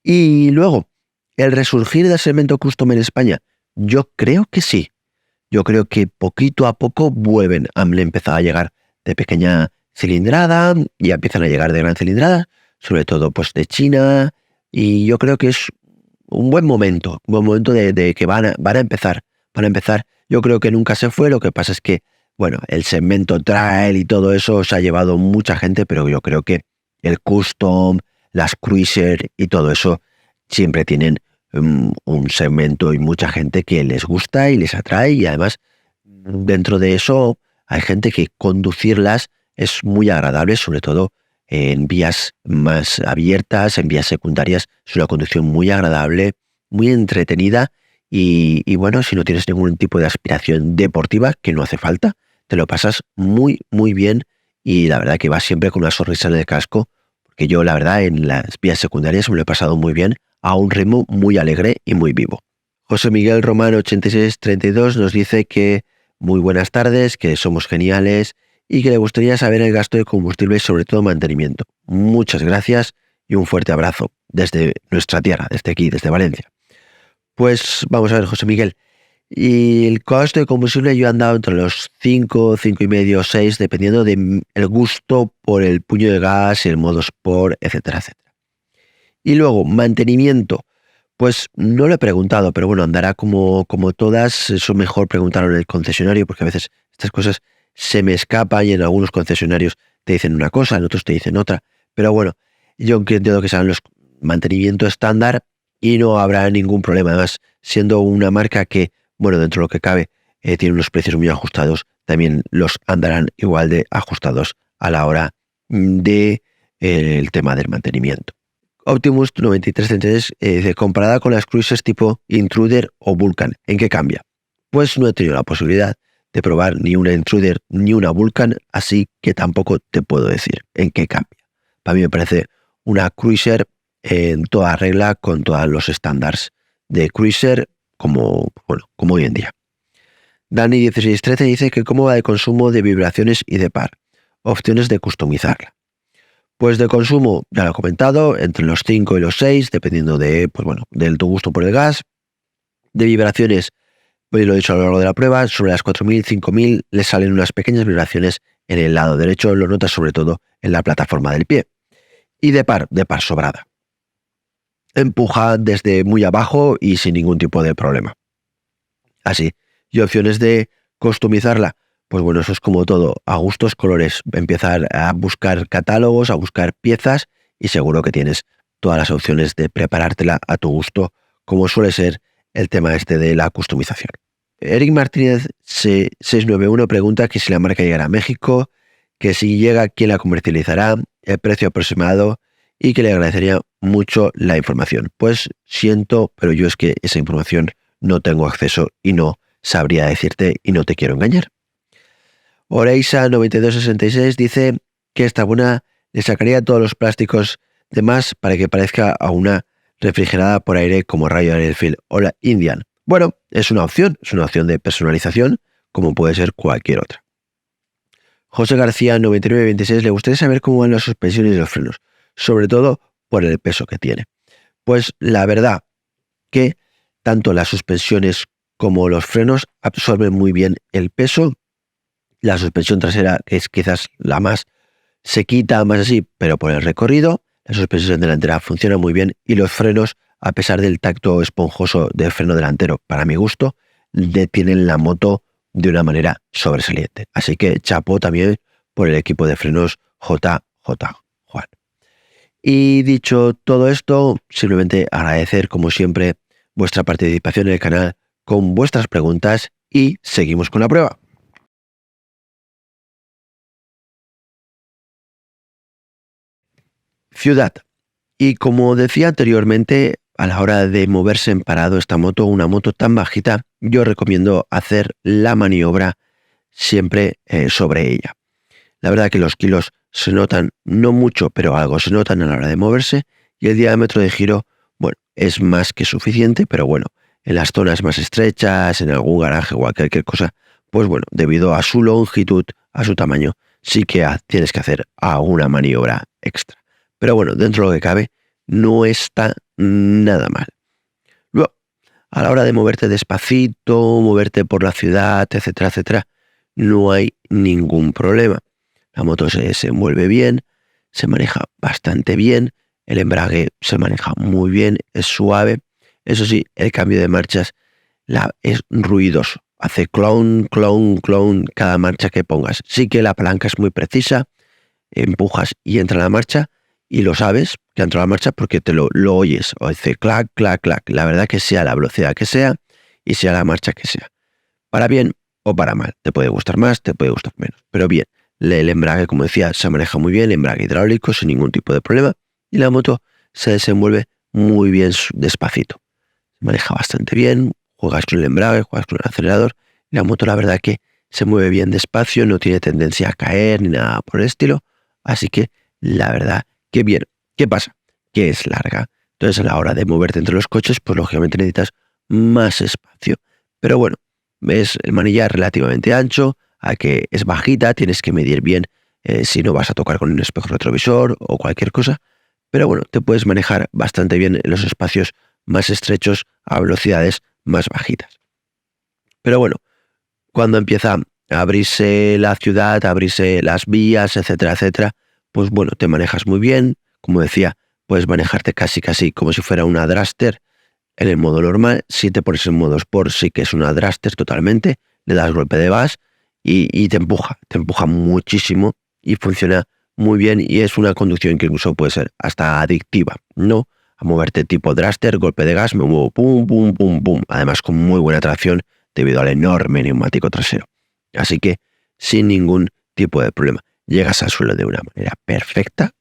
Y luego, el resurgir del segmento custom en España, yo creo que sí. Yo creo que poquito a poco vuelven. Han empezado a llegar de pequeña cilindrada y empiezan a llegar de gran cilindrada, sobre todo pues de China, y yo creo que es un buen momento de que van a empezar. Yo creo que nunca se fue, lo que pasa es que, bueno, el segmento trail y todo eso se ha llevado mucha gente, pero yo creo que el custom, las cruiser y todo eso siempre tienen un segmento y mucha gente que les gusta y les atrae, y además dentro de eso hay gente que conducirlas es muy agradable, sobre todo en vías más abiertas, en vías secundarias. Es una conducción muy agradable, muy entretenida y bueno, si no tienes ningún tipo de aspiración deportiva, que no hace falta, te lo pasas muy muy bien y la verdad que vas siempre con una sonrisa en el casco, porque yo la verdad en las vías secundarias me lo he pasado muy bien a un ritmo muy alegre y muy vivo. José Miguel Romano 8632 nos dice que muy buenas tardes, que somos geniales y que le gustaría saber el gasto de combustible y sobre todo mantenimiento. Muchas gracias y un fuerte abrazo desde nuestra tierra, desde aquí, desde Valencia. Pues vamos a ver, José Miguel. Y el costo de combustible yo he andado entre los 5, 5,5, 6, dependiendo del gusto por el puño de gas, el modo Sport, etcétera, etcétera. Y luego, mantenimiento. Pues no lo he preguntado, pero bueno, andará como todas. Eso mejor preguntarlo en el concesionario, porque a veces estas cosas se me escapan y en algunos concesionarios te dicen una cosa, en otros te dicen otra. Pero bueno, yo entiendo que serán los mantenimiento estándar y no habrá ningún problema. Además, siendo una marca que, bueno, dentro de lo que cabe, tiene unos precios muy ajustados, también los andarán igual de ajustados a la hora de el tema del mantenimiento. Optimus 9333 dice, comparada con las cruisers tipo Intruder o Vulcan, ¿en qué cambia? Pues no he tenido la posibilidad de probar ni una Intruder ni una Vulcan, así que tampoco te puedo decir en qué cambia. Para mí me parece una cruiser en toda regla, con todos los estándares de cruiser como hoy en día. Dani 1613 dice que cómo va de consumo de vibraciones y de par, opciones de customizarla. Pues de consumo, ya lo he comentado, entre los 5 y los 6, dependiendo de, del tu gusto por el gas. De vibraciones, pues lo he dicho a lo largo de la prueba, sobre las 4.000, 5.000 les salen unas pequeñas vibraciones En el lado derecho lo notas sobre todo en la plataforma del pie. Y de par sobrada. Empuja desde muy abajo y sin ningún tipo de problema. Así. Y opciones de customizarla. Pues bueno, eso es como todo, a gustos colores. Empezar a buscar catálogos, a buscar piezas y seguro que tienes todas las opciones de preparártela a tu gusto, como suele ser el tema este de la customización. Eric Martínez 691 pregunta que si la marca llegará a México, que si llega, quién la comercializará, el precio aproximado y que le agradecería mucho la información. Pues siento, pero yo es que esa información no tengo acceso y no sabría decirte y no te quiero engañar. Oreisa 9266 dice que esta buena le sacaría todos los plásticos de más para que parezca a una refrigerada por aire como Rayo Airfield o la Indian. Bueno, es una opción de personalización como puede ser cualquier otra. José García 9926 le gustaría saber cómo van las suspensiones y los frenos, sobre todo por el peso que tiene. Pues la verdad que tanto las suspensiones como los frenos absorben muy bien el peso. La suspensión trasera, que es quizás la más sequita, más así, pero por el recorrido, la suspensión delantera funciona muy bien y los frenos, a pesar del tacto esponjoso del freno delantero, para mi gusto, detienen la moto de una manera sobresaliente. Así que chapó también por el equipo de frenos JJ Juan. Y dicho todo esto, simplemente agradecer como siempre vuestra participación en el canal con vuestras preguntas y seguimos con la prueba. Ciudad. Y como decía anteriormente, a la hora de moverse en parado esta moto, una moto tan bajita, yo recomiendo hacer la maniobra siempre sobre ella. La verdad que los kilos se notan, no mucho, pero algo se notan a la hora de moverse y el diámetro de giro, bueno, es más que suficiente, pero bueno, en las zonas más estrechas, en algún garaje o cualquier cosa, pues bueno, debido a su longitud, a su tamaño, sí que tienes que hacer alguna maniobra extra. Pero bueno, dentro de lo que cabe, no está nada mal. Luego, a la hora de moverte despacito, moverte por la ciudad, etcétera, etcétera, no hay ningún problema. La moto se mueve bien, se maneja bastante bien, el embrague se maneja muy bien, es suave. Eso sí, el cambio de marchas es ruidoso. Hace clon, clon, clon cada marcha que pongas. Sí que la palanca es muy precisa, empujas y entra la marcha, y lo sabes que entra la marcha porque te lo oyes, o dice clac, clac, clac. La verdad que sea la velocidad que sea y sea la marcha que sea. Para bien o para mal. Te puede gustar más, te puede gustar menos. Pero bien, el embrague, como decía, se maneja muy bien, embrague hidráulico sin ningún tipo de problema y la moto se desenvuelve muy bien despacito. Se maneja bastante bien, juegas con el embrague, juegas con el acelerador y la moto la verdad que se mueve bien despacio, no tiene tendencia a caer ni nada por el estilo. Así que la verdad que bien. ¿Qué pasa? Que es larga. Entonces a la hora de moverte entre los coches, pues lógicamente necesitas más espacio. Pero bueno, ves el manillar relativamente ancho, a que es bajita, tienes que medir bien si no vas a tocar con un espejo retrovisor o cualquier cosa. Pero bueno, te puedes manejar bastante bien en los espacios más estrechos a velocidades más bajitas. Pero bueno, cuando empieza a abrirse la ciudad, a abrirse las vías, etcétera, etcétera, pues bueno, te manejas muy bien. Como decía, puedes manejarte casi como si fuera una Dragster en el modo normal. Si te pones en modo Sport, sí que es una Dragster totalmente, le das golpe de gas y te empuja muchísimo y funciona muy bien y es una conducción que incluso puede ser hasta adictiva, ¿no? A moverte tipo Dragster, golpe de gas, me muevo pum, pum, pum, pum, además con muy buena tracción debido al enorme neumático trasero. Así que sin ningún tipo de problema. Llegas al suelo de una manera perfecta,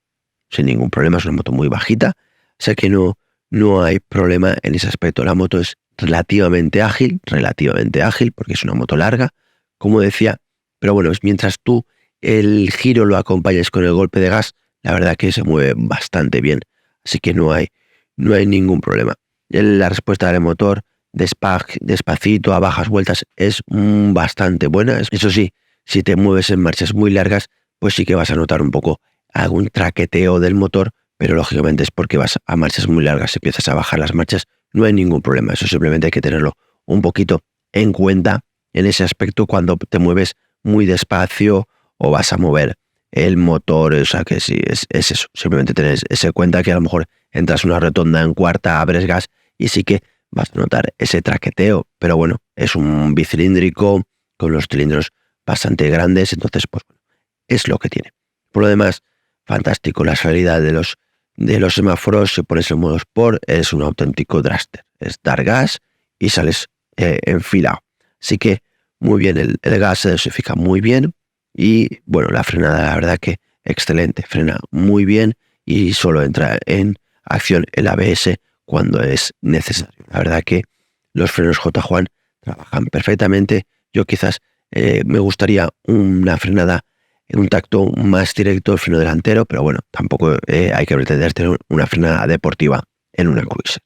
sin ningún problema, es una moto muy bajita, o sea que no hay problema en ese aspecto. La moto es relativamente ágil, porque es una moto larga, como decía, pero bueno, mientras tú el giro lo acompañes con el golpe de gas, la verdad que se mueve bastante bien, así que no hay ningún problema. La respuesta del motor, despacito, a bajas vueltas, es bastante buena. Eso sí, si te mueves en marchas muy largas, pues sí que vas a notar un poco algún traqueteo del motor, pero lógicamente es porque vas a marchas muy largas. Si empiezas a bajar las marchas, no hay ningún problema. Eso simplemente hay que tenerlo un poquito en cuenta en ese aspecto cuando te mueves muy despacio o vas a mover el motor, o sea que sí, es eso. Simplemente tenés ese cuenta que a lo mejor entras una rotonda en cuarta, abres gas y sí que vas a notar ese traqueteo, pero bueno, es un bicilíndrico con los cilindros bastante grandes, entonces pues bueno, es lo que tiene. Por lo demás, fantástico la salida de los semáforos. Si pones el modo Sport, es un auténtico draster, es dar gas y sales enfilado. Así que muy bien, el gas se dosifica muy bien y bueno, la frenada la verdad que excelente, frena muy bien y solo entra en acción el ABS cuando es necesario. La verdad que los frenos J. Juan trabajan perfectamente. Yo quizás me gustaría una frenada en un tacto más directo el freno delantero, pero bueno, tampoco hay que pretender tener una frenada deportiva en una cruiser.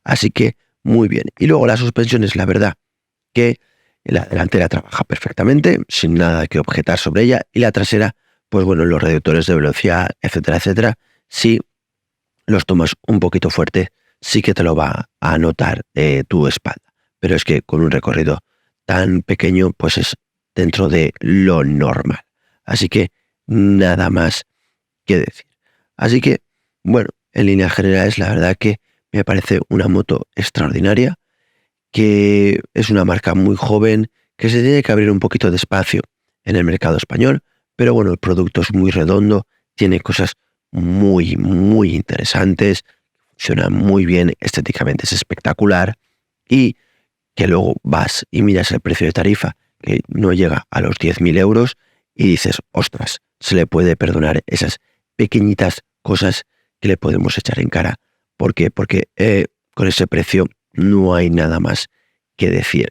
Así que muy bien. Y luego las suspensiones, la verdad que la delantera trabaja perfectamente, sin nada que objetar sobre ella, y la trasera, pues bueno, los reductores de velocidad, etcétera, etcétera, si los tomas un poquito fuerte, sí que te lo va a notar tu espalda. Pero es que con un recorrido tan pequeño, pues es dentro de lo normal. Así que nada más que decir. Así que, bueno, en líneas generales, la verdad que me parece una moto extraordinaria, que es una marca muy joven, que se tiene que abrir un poquito de espacio en el mercado español, pero bueno, el producto es muy redondo, tiene cosas muy, muy interesantes, funciona muy bien, estéticamente es espectacular, y que luego vas y miras el precio de tarifa, que no llega a los 10.000 euros, y dices, ostras, se le puede perdonar esas pequeñitas cosas que le podemos echar en cara. ¿Por qué? Porque con ese precio no hay nada más que decir.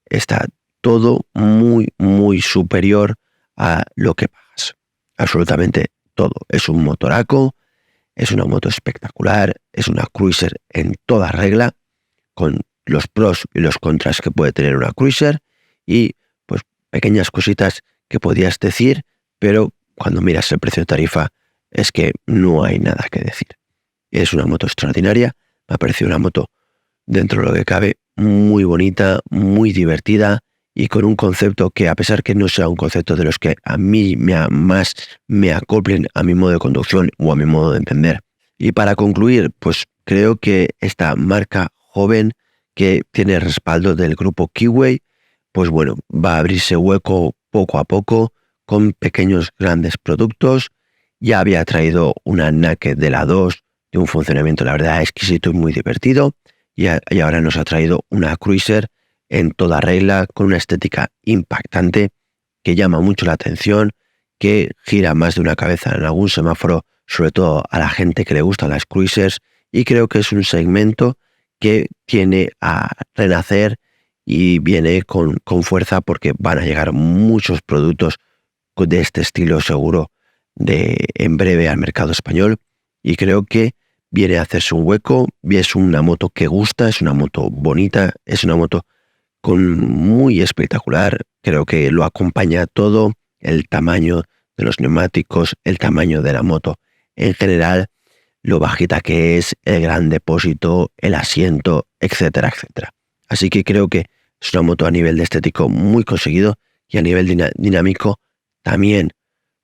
Está todo muy, muy superior a lo que pagas. Absolutamente todo. Es un motoraco, es una moto espectacular, es una cruiser en toda regla, con los pros y los contras que puede tener una cruiser y pues pequeñas cositas que podías decir, pero cuando miras el precio de tarifa es que no hay nada que decir. Es una moto extraordinaria, me ha parecido una moto dentro de lo que cabe muy bonita, muy divertida y con un concepto que, a pesar que no sea un concepto de los que a mí más me acoplen a mi modo de conducción o a mi modo de entender. Y para concluir, pues creo que esta marca joven que tiene respaldo del grupo Kiwi, pues bueno, va a abrirse hueco poco a poco con pequeños grandes productos. Ya había traído una Naked de la 2 de un funcionamiento, la verdad, exquisito y muy divertido, y ahora nos ha traído una cruiser en toda regla, con una estética impactante que llama mucho la atención, que gira más de una cabeza en algún semáforo, sobre todo a la gente que le gustan las cruisers, y creo que es un segmento que tiene a renacer y viene con fuerza, porque van a llegar muchos productos de este estilo seguro en breve al mercado español, y creo que viene a hacerse un hueco. Y es una moto que gusta, es una moto bonita, es una moto muy espectacular. Creo que lo acompaña todo, el tamaño de los neumáticos, el tamaño de la moto en general, lo bajita que es, el gran depósito, el asiento, etcétera, etcétera. Así que creo que es una moto a nivel de estético muy conseguido y a nivel dinámico también.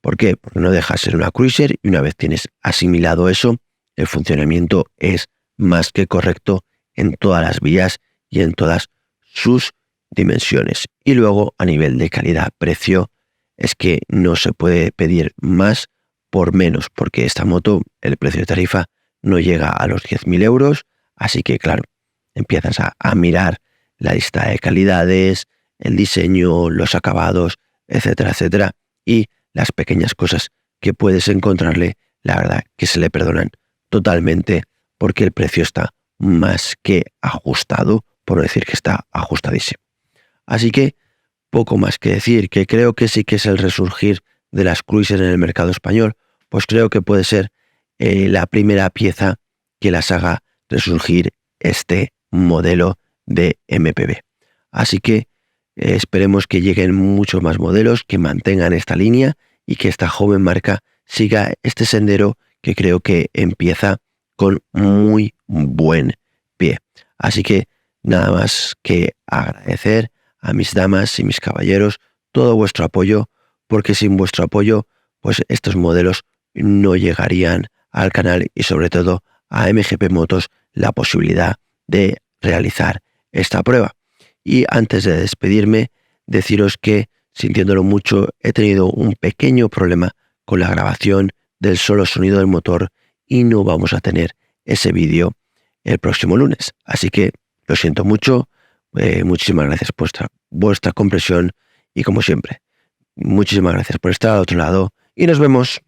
¿Por qué? Porque no deja de ser una cruiser, y una vez tienes asimilado eso, el funcionamiento es más que correcto en todas las vías y en todas sus dimensiones. Y luego, a nivel de calidad-precio, es que no se puede pedir más por menos, porque esta moto, el precio de tarifa no llega a los 10.000 euros, así que claro, empiezas a mirar la lista de calidades, el diseño, los acabados, etcétera, etcétera, y las pequeñas cosas que puedes encontrarle, la verdad que se le perdonan totalmente, porque el precio está más que ajustado, por no decir que está ajustadísimo. Así que poco más que decir, que creo que sí que es el resurgir de las cruisers en el mercado español, pues creo que puede ser la primera pieza que las haga resurgir este modelo de MPV. Así que esperemos que lleguen muchos más modelos, que mantengan esta línea y que esta joven marca siga este sendero que creo que empieza con muy buen pie. Así que nada más que agradecer a mis damas y mis caballeros todo vuestro apoyo, porque sin vuestro apoyo, pues estos modelos no llegarían al canal y sobre todo a MGP Motos la posibilidad de realizar esta prueba. Y antes de despedirme, deciros que, sintiéndolo mucho, he tenido un pequeño problema con la grabación del solo sonido del motor y no vamos a tener ese vídeo el próximo lunes. Así que lo siento mucho, muchísimas gracias por vuestra comprensión y como siempre, muchísimas gracias por estar al otro lado y nos vemos.